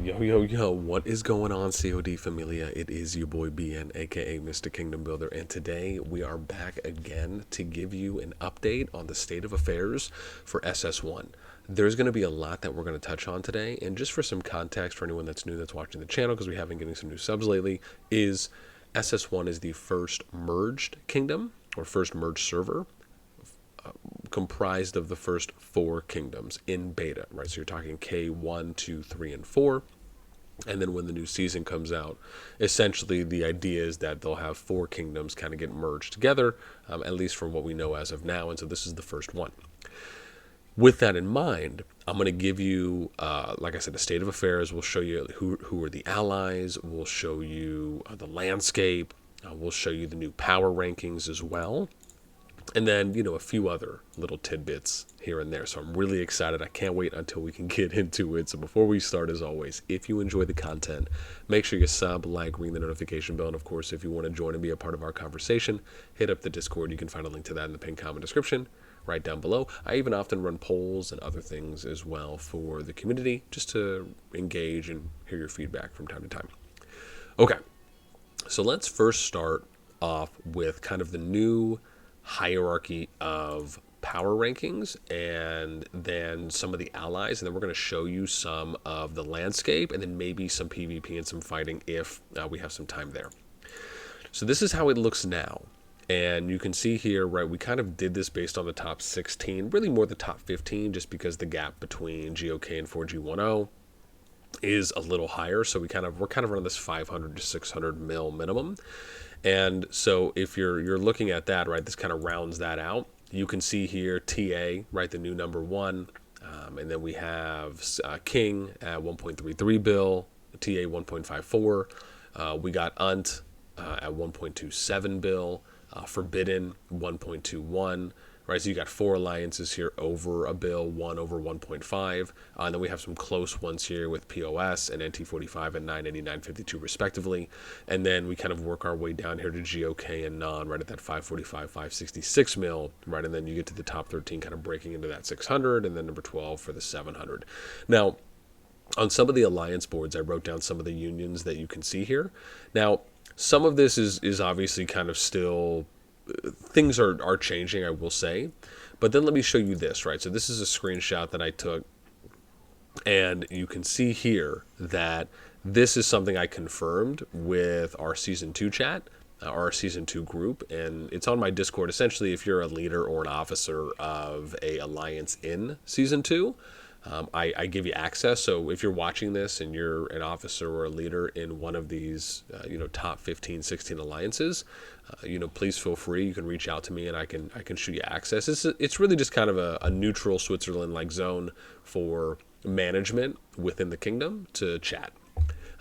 Yo, yo, yo, what is going on, COD Familia? It is your boy BN, aka Mr. Kingdom Builder, and today we are back again to give you an update on the state of affairs for SS1. There's going to be a lot that we're going to touch on today, and just for some context for anyone that's new that's watching the channel, because we have been getting some new subs lately, is SS1 is the first merged kingdom, or first merged server, comprised of the first four kingdoms in beta, right? So you're talking K1, 2, 3, and 4. And then when the new season comes out, essentially the idea is that they'll have four kingdoms kind of get merged together, at least from what we know as of now. And so this is the first one. With that in mind, I'm going to give you, like I said, the state of affairs. We'll show you who are the allies. We'll show you the landscape. We'll show you the new power rankings as well. And then, a few other little tidbits here and there. So I'm really excited. I can't wait until we can get into it. So before we start, as always, if you enjoy the content, make sure you sub, like, ring the notification bell. And of course, if you want to join and be a part of our conversation, hit up the Discord. You can find a link to that in the pinned comment description right down below. I even often run polls and other things as well for the community, just to engage and hear your feedback from time to time. Okay, so let's first start off with kind of the new hierarchy of power rankings, and then some of the allies, and then we're going to show you some of the landscape, and then maybe some PvP and some fighting if we have some time there. So this is how it looks now, and you can see here, right, we kind of did this based on the top 16, really more the top 15, just because the gap between GOK and 4G10 is a little higher. So we're kind of around this 500 to 600 mil minimum. And so if you're looking at that, right, this kind of rounds that out. You can see here TA, right, the new number one. And then we have King at 1.33 bill, TA 1.54. We got Unt at 1.27 bill, Forbidden 1.21. Right, so you got four alliances here over a bill, one over 1.5, and then we have some close ones here with POS and NT45 and 989.52 respectively, and then we kind of work our way down here to GOK and non, right at that 545, 566 mil, right, and then you get to the top 13 kind of breaking into that 600, and then number 12 for the 700. Now, on some of the alliance boards, I wrote down some of the unions that you can see here. Now, some of this is obviously kind of still, things are changing, I will say. But then let me show you this, right? So this is a screenshot that I took, and you can see here that this is something I confirmed with our Season 2 chat, our Season 2 group, and it's on my Discord. Essentially, if you're a leader or an officer of a alliance in Season 2, I give you access. So if you're watching this and you're an officer or a leader in one of these, top 15, 16 alliances, please feel free. You can reach out to me and I can shoot you access. It's really just kind of a neutral Switzerland-like zone for management within the kingdom to chat.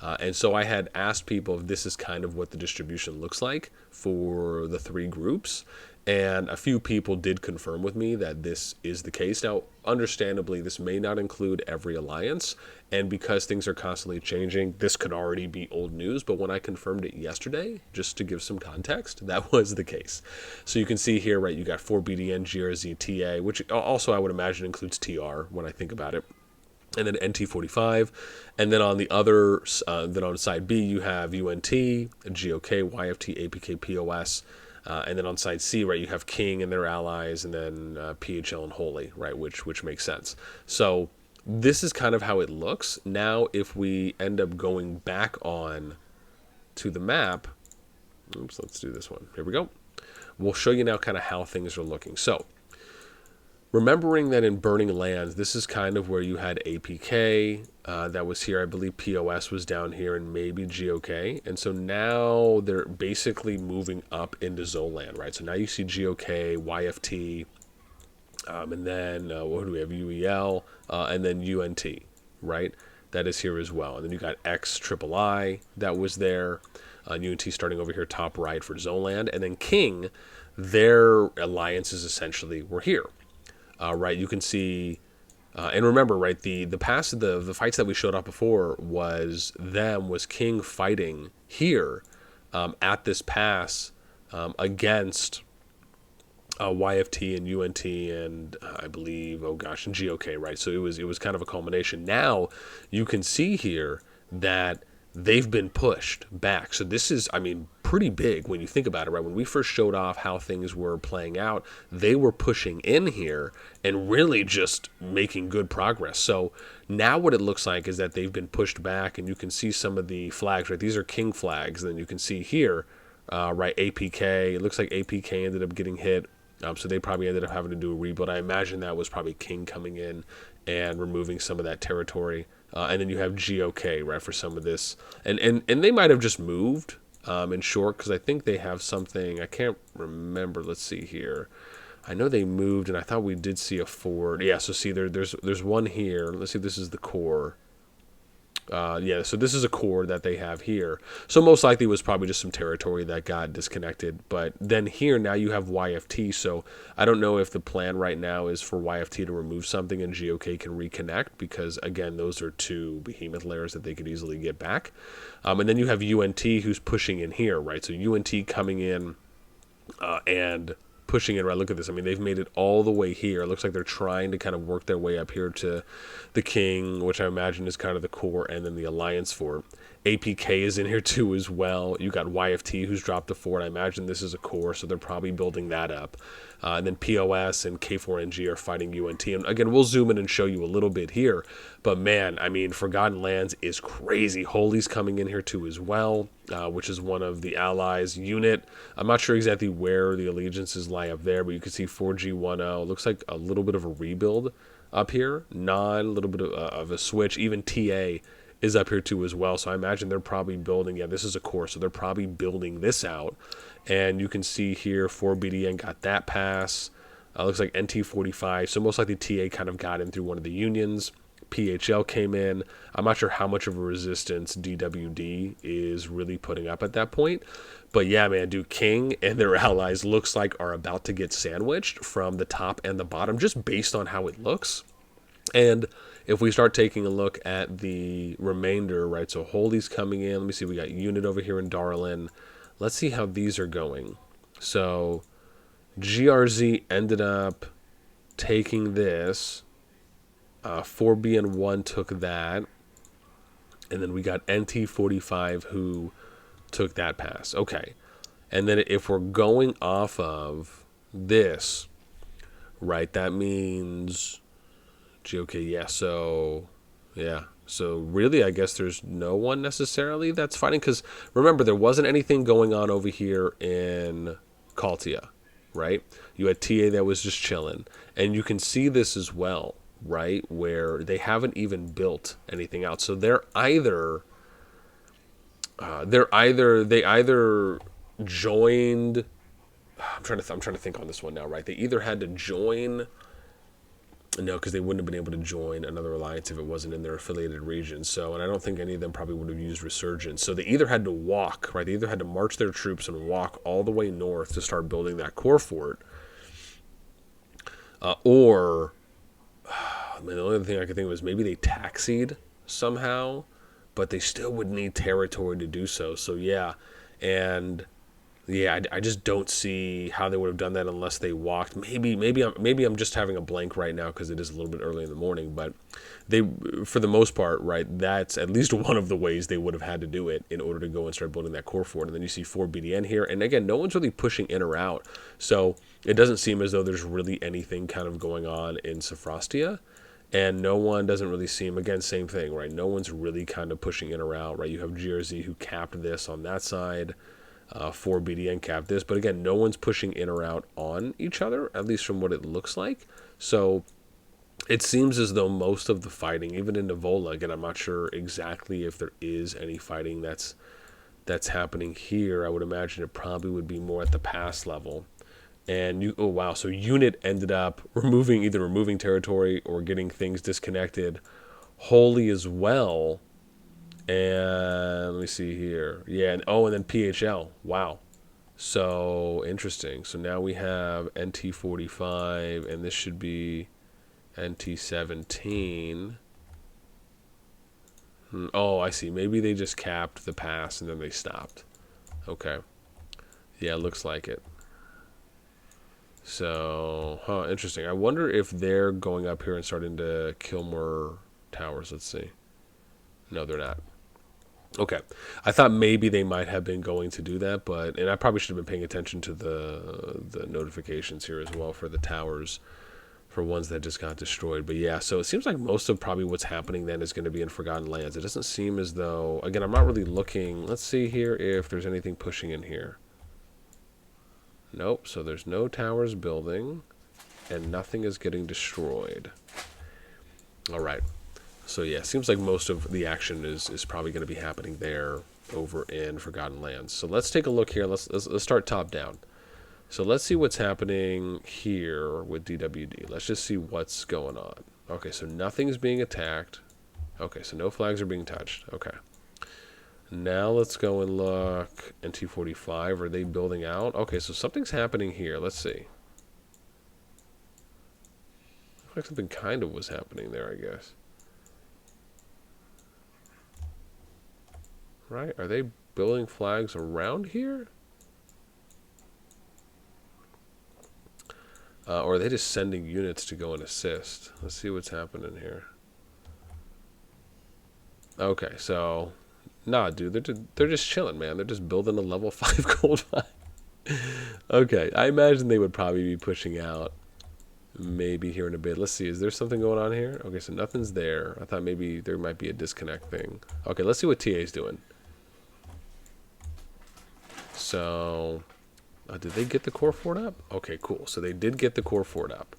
And so I had asked people if this is kind of what the distribution looks like for the three groups. And a few people did confirm with me that this is the case. Now, understandably, this may not include every alliance. And because things are constantly changing, this could already be old news. But when I confirmed it yesterday, just to give some context, that was the case. So you can see here, right, you got 4BDN, GRZ, TA, which also I would imagine includes TR when I think about it. And then NT45, and then on the other, then on side B, you have UNT, GOK, YFT, APK, POS, and then on side C, right, you have King and their allies, and then PHL and Holy, right, which makes sense. So this is kind of how it looks. Now, if we end up going back on to the map, oops, let's do this one. Here we go. We'll show you now kind of how things are looking. So, remembering that in Burning Lands, this is kind of where you had APK that was here. I believe POS was down here and maybe GOK. And so now they're basically moving up into Zoland, right? So now you see GOK, YFT, and then what do we have? UEL, and then UNT, right? That is here as well. And then you got XIII that was there. UNT starting over here top right for Zoland. And then King, their alliances essentially were here. Right, you can see, and remember, right, the past the fights that we showed up before was King fighting here at this pass against YFT and UNT and I believe, oh gosh, and GOK, right? So it was kind of a culmination. Now you can see here that they've been pushed back. So this is, I mean, pretty big when you think about it, right? When we first showed off how things were playing out, they were pushing in here and really just making good progress. So now what it looks like is that they've been pushed back, and you can see some of the flags, right? These are king flags. And then you can see here, right, APK. It looks like APK ended up getting hit. So they probably ended up having to do a rebuild. I imagine that was probably King coming in and removing some of that territory. And then you have GOK, right, for some of this. And they might have just moved in short, because I think they have something. I can't remember. Let's see here. I know they moved, and I thought we did see a forward. Yeah, so see, there's one here. Let's see if this is the core. Yeah, so this is a core that they have here. So most likely it was probably just some territory that got disconnected. But then here, now you have YFT. So I don't know if the plan right now is for YFT to remove something and GOK can reconnect, because, again, those are two behemoth layers that they could easily get back. And then you have UNT who's pushing in here, right? So UNT coming in and pushing it, right? Look at this. I mean, they've made it all the way here. It looks like they're trying to kind of work their way up here to the king, which I imagine is kind of the core, and then the alliance fort. APK is in here too as well. You got YFT who's dropped a fort. I imagine this is a core, so they're probably building that up. And then POS and K4NG are fighting UNT. And again, we'll zoom in and show you a little bit here. But man, I mean, Forgotten Lands is crazy. Holy's coming in here too as well, which is one of the allies. Unit, I'm not sure exactly where the allegiances lie up there, but you can see 4G10. Looks like a little bit of a rebuild up here. A little bit of a switch. Even TA is up here too as well. So I imagine they're probably building, yeah, this is a core, so they're probably building this out. And you can see here 4BDN got that pass. Looks like NT45, so most likely TA kind of got in through one of the unions. PHL came in. I'm not sure how much of a resistance DWD is really putting up at that point. But yeah, man, dude, King and their allies looks like are about to get sandwiched from the top and the bottom, just based on how it looks. And if we start taking a look at the remainder, right, so Holy's coming in. Let me see, we got Unit over here in Darlin. Let's see how these are going. So GRZ ended up taking this. 4BN1 took that. And then we got NT45 who took that pass. Okay. And then if we're going off of this, right, that means GOK, yeah, so really, I guess there's no one necessarily that's fighting, because remember, there wasn't anything going on over here in Kaltia, right? You had TA that was just chilling, and you can see this as well, right, where they haven't even built anything out. So they either joined. I'm trying to think on this one now, right? They either had to join. No, because they wouldn't have been able to join another alliance if it wasn't in their affiliated region. So, and I don't think any of them probably would have used Resurgence. So they either had to walk, right? They either had to march their troops and walk all the way north to start building that core fort, or I mean, the only other thing I could think of was maybe they taxied somehow, but they still would need territory to do so. So yeah, and yeah, I just don't see how they would have done that unless they walked. Maybe I'm just having a blank right now because it is a little bit early in the morning. But they, for the most part, right, that's at least one of the ways they would have had to do it in order to go and start building that core fort. And then you see 4BDN here, and again, no one's really pushing in or out, so it doesn't seem as though there's really anything kind of going on in Sophrostia. And no one doesn't really seem, again, same thing, right? No one's really kind of pushing in or out, right? You have GRZ who capped this on that side. 4BDN cap this, but again, no one's pushing in or out on each other, at least from what it looks like. So it seems as though most of the fighting, even in Nivola, again, I'm not sure exactly if there is any fighting that's happening here. I would imagine it probably would be more at the pass level. And oh wow, so Unit ended up either removing territory or getting things disconnected. Holy as well. And let me see here. Yeah, and then PHL. Wow. So interesting. So now we have NT45, and this should be NT17. Oh, I see. Maybe they just capped the pass and then they stopped. Okay. Yeah, looks like it. So, interesting. I wonder if they're going up here and starting to kill more towers. Let's see. No, they're not. Okay. I thought maybe they might have been going to do that, but and I probably should have been paying attention to the notifications here as well for the towers for ones that just got destroyed. But yeah, so it seems like most of probably what's happening then is going to be in Forgotten Lands. It doesn't seem as though, again, I'm not really looking. Let's see here if there's anything pushing in here. Nope, so there's no towers building and nothing is getting destroyed. All right. So yeah, seems like most of the action is probably going to be happening there over in Forgotten Lands. So let's take a look here. Let's start top down. So let's see what's happening here with DWD. Let's just see what's going on. Okay, so nothing's being attacked. Okay, so no flags are being touched. Okay. Now let's go and look. NT45, are they building out? Okay, so something's happening here. Let's see. Looks like something kind of was happening there, I guess. Right? Are they building flags around here? Or are they just sending units to go and assist? Let's see what's happening here. Okay, so... Nah, dude, they're just chilling, man. They're just building a level 5 gold mine. Okay, I imagine they would probably be pushing out maybe here in a bit. Let's see, is there something going on here? Okay, so nothing's there. I thought maybe there might be a disconnect thing. Okay, let's see what TA's doing. So, did they get the core fort up? Okay, cool. So they did get the core fort up.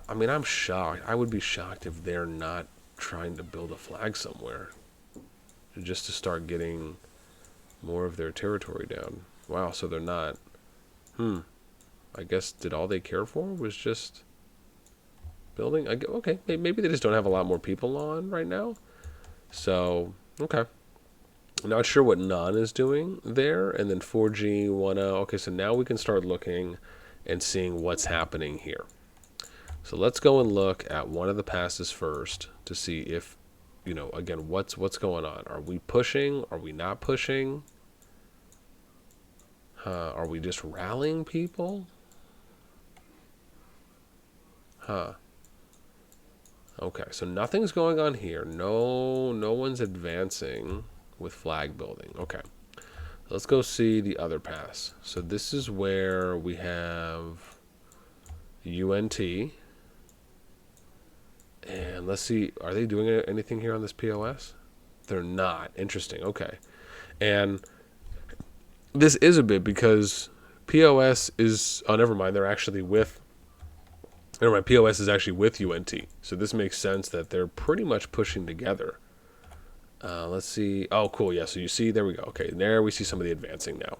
I mean, I'm shocked. I would be shocked if they're not trying to build a flag somewhere. Just to start getting more of their territory down. Wow, so they're not. I guess, did all they care for was just building? Okay, maybe they just don't have a lot more people on right now. So, okay. Not sure what Non is doing there. And then 4G, 1.0. Okay, so now we can start looking and seeing what's happening here. So let's go and look at one of the passes first to see if, you know, again, what's going on. Are we pushing? Are we not pushing? Are we just rallying people? Okay, so nothing's going on here. No one's advancing with flag building. Okay. Let's go see the other pass. So this is where we have UNT. And let's see, are they doing anything here on this POS? They're not. Interesting. Okay. And this is a bit because POS is... Oh, never mind. They're actually with... Never mind. POS is actually with UNT. So this makes sense that they're pretty much pushing together. Let's see. Oh, cool. Yeah, so you see, there we go. Okay, there we see some of the advancing now.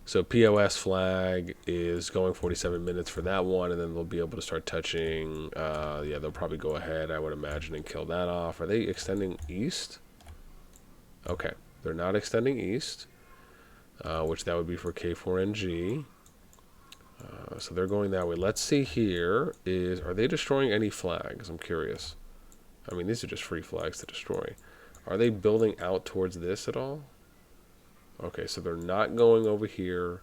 So POS flag is going 47 minutes for that one, and then they'll be able to start touching. Yeah, they'll probably go ahead, I would imagine, and kill that off. Are they extending east? Okay, they're not extending east, which that would be for K4NG. So they're going that way. Let's see here. Are they destroying any flags? I'm curious. I mean, these are just free flags to destroy. Are they building out towards this at all? Okay, so they're not going over here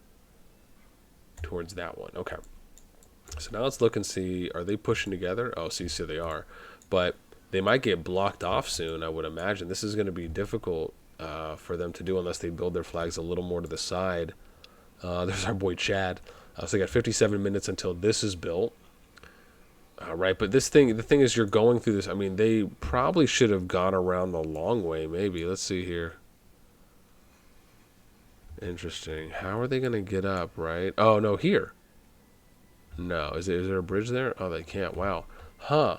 towards that one. Okay. So now let's look and see, are they pushing together? Oh, see, so they are. But they might get blocked off soon, I would imagine. This is going to be difficult for them to do unless they build their flags a little more to the side. There's our boy Chad. So they got 57 minutes until this is built. Right, but the thing is, you're going through this. I mean, they probably should have gone around the long way, maybe. Let's see here. Interesting. How are they going to get up, right? Oh, no, here. No. Is there a bridge there? Oh, they can't. Wow. Huh.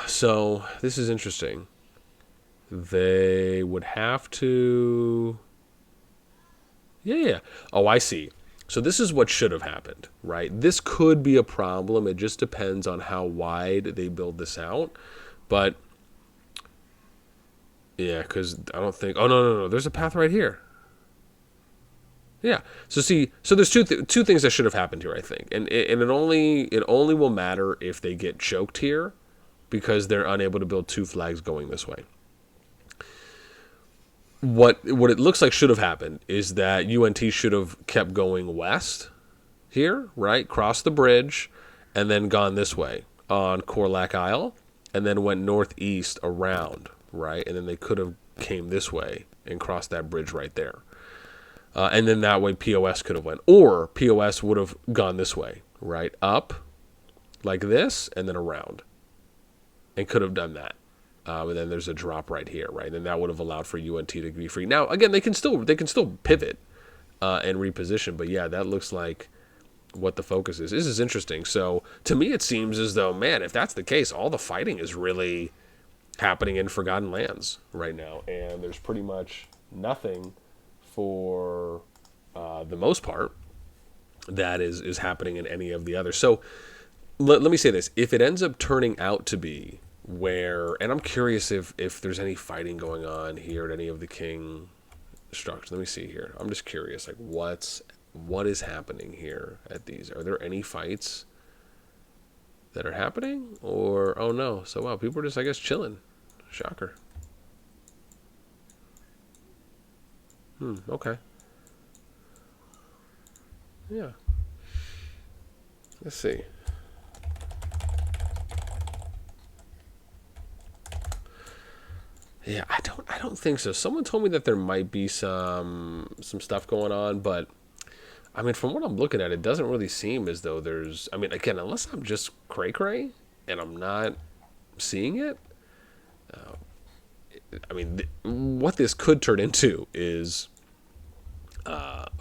So, this is interesting. They would have to... Yeah. Oh, I see. So this is what should have happened, right? This could be a problem. It just depends on how wide they build this out. But, yeah, because I don't think... Oh, no. There's a path right here. Yeah. So see, so there's two things that should have happened here, I think. And it only will matter if they get choked here because they're unable to build two flags going this way. what it looks like should have happened is that UNT should have kept going west here, right? Crossed the bridge and then gone this way on Corlac Isle and then went northeast around, right? And then they could have came this way and crossed that bridge right there. And then that way POS could have went. Or POS would have gone this way, right? Up like this and then around. And could have done that. And then there's a drop right here, right? And that would have allowed for UNT to be free. Now, again, they can still pivot and reposition. But yeah, that looks like what the focus is. This is interesting. So to me, it seems as though, man, if that's the case, all the fighting is really happening in Forgotten Lands right now. And there's pretty much nothing for the most part that is happening in any of the others. So let me say this. If it ends up turning out to be where, and I'm curious if there's any fighting going on here at any of the king structures. Let me see here. I'm just curious, like what is happening here at these? Are there any fights that are happening? Or, oh no, so wow, people are just, I guess, chilling. Shocker. Okay. Yeah. Let's see. Yeah, I don't think so. Someone told me that there might be some stuff going on, but I mean, from what I'm looking at, it doesn't really seem as though there's. I mean, again, unless I'm just cray cray and I'm not seeing it. I mean, what this could turn into is,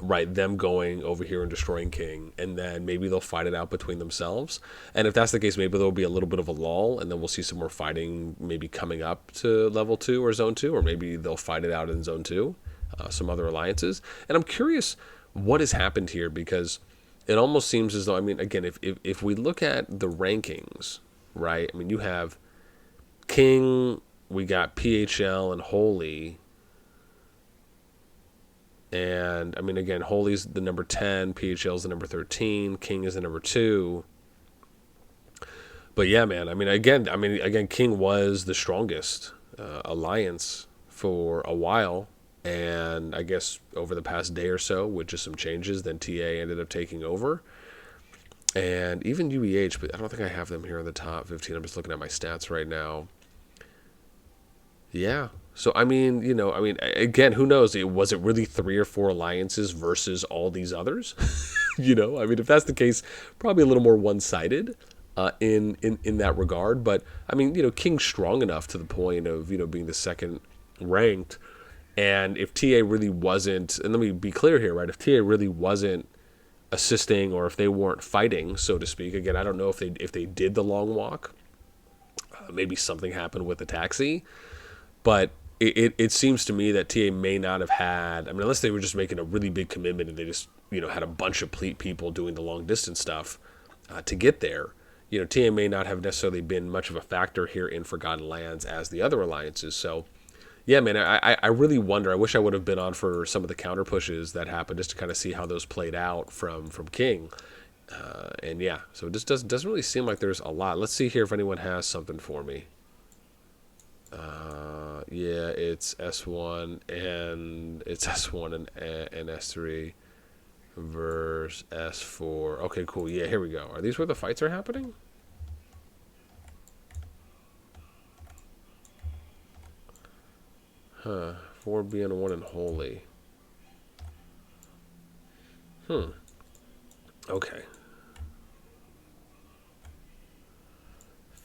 right, them going over here and destroying King, and then maybe they'll fight it out between themselves. And if that's the case, maybe there'll be a little bit of a lull, and then we'll see some more fighting maybe coming up to level 2 or zone 2, or maybe they'll fight it out in zone 2, some other alliances. And I'm curious what has happened here, because it almost seems as though, I mean, again, if we look at the rankings, right, I mean, you have King, we got PHL and Holy. And I mean, again, Holy's the number 10, PHL's the number 13, King is the number 2. But yeah, man, I mean, again, King was the strongest alliance for a while, and I guess over the past day or so, with just some changes, then TA ended up taking over, and even UEH, but I don't think I have them here in the top 15. I'm just looking at my stats right now. Yeah. So, I mean, again, who knows? Was it really 3 or 4 alliances versus all these others? I mean, if that's the case, probably a little more one-sided in that regard. But, I mean, King's strong enough to the point of, being the second ranked. And if TA really wasn't, and let me be clear here, right? If TA really wasn't assisting, or if they weren't fighting, so to speak, again, I don't know if they did the long walk. Maybe something happened with the taxi. But it seems to me that TA may not have had, I mean, unless they were just making a really big commitment and they just, had a bunch of people doing the long distance stuff to get there, TA may not have necessarily been much of a factor here in Forgotten Lands as the other alliances. So, yeah, man, I really wonder. I wish I would have been on for some of the counter pushes that happened just to kind of see how those played out from King. And yeah, so it just doesn't really seem like there's a lot. Let's see here if anyone has something for me. Yeah, it's S1 and S3 versus S4. Okay, cool. Yeah, here we go. Are these where the fights are happening? Huh. 4B and 1 and Holy. Okay.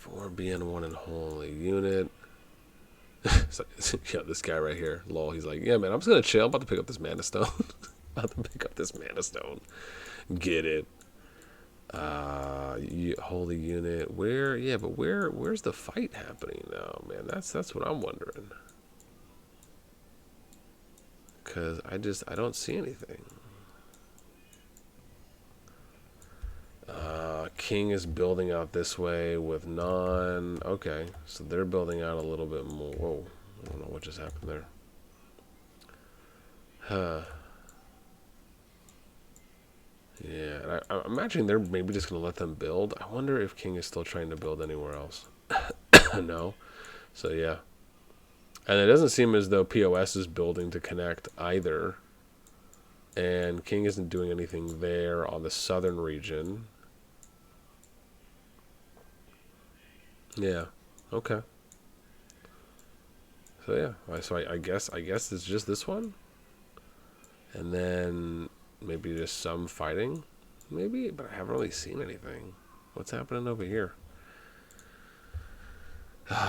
4B and 1 and Holy unit. Yeah, this guy right here, lol. He's like, yeah, man, I'm just gonna chill. I'm about to pick up this mana stone. Get it? Holy unit. Where? Yeah, but where's the fight happening now, man? That's what I'm wondering. Cause I don't see anything. King is building out this way with non. Okay, so they're building out a little bit more. Whoa, I don't know what just happened there. Huh. Yeah, and I'm imagining they're maybe just going to let them build. I wonder if King is still trying to build anywhere else. No. So, yeah. And it doesn't seem as though POS is building to connect either. And King isn't doing anything there on the southern region. Yeah. Okay. So yeah. So I guess it's just this one. And then maybe just some fighting. Maybe, but I haven't really seen anything. What's happening over here?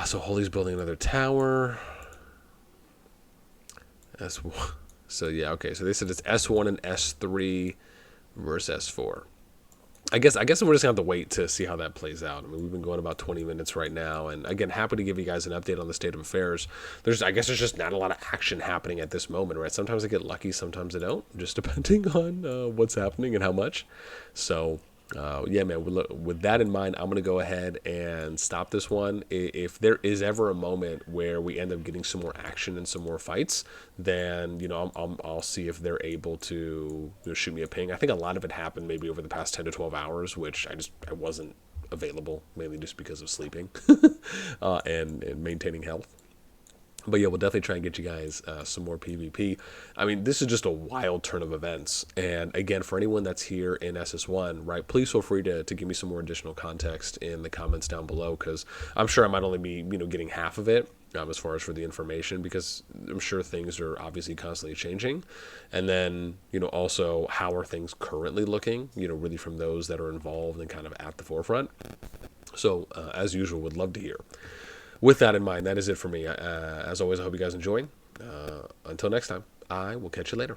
So Holy's building another tower. S1. So yeah, okay. So they said it's S1 and S3 versus S4. I guess we're just gonna have to wait to see how that plays out. I mean, we've been going about 20 minutes right now, and again, happy to give you guys an update on the state of affairs. I guess there's just not a lot of action happening at this moment, right? Sometimes I get lucky, sometimes I don't, just depending on what's happening and how much. So yeah, man. With that in mind, I'm gonna go ahead and stop this one. If there is ever a moment where we end up getting some more action and some more fights, then I'll see if they're able to shoot me a ping. I think a lot of it happened maybe over the past 10 to 12 hours, which I wasn't available, mainly just because of sleeping and maintaining health. But yeah, we'll definitely try and get you guys some more PvP. I mean, this is just a wild turn of events. And again, for anyone that's here in SS1, right, please feel free to give me some more additional context in the comments down below, because I'm sure I might only be, getting half of it as far as for the information, because I'm sure things are obviously constantly changing. And then, also how are things currently looking, really from those that are involved and kind of at the forefront. So as usual, would love to hear. With that in mind, that is it for me. As always, I hope you guys enjoy. Until next time, I will catch you later.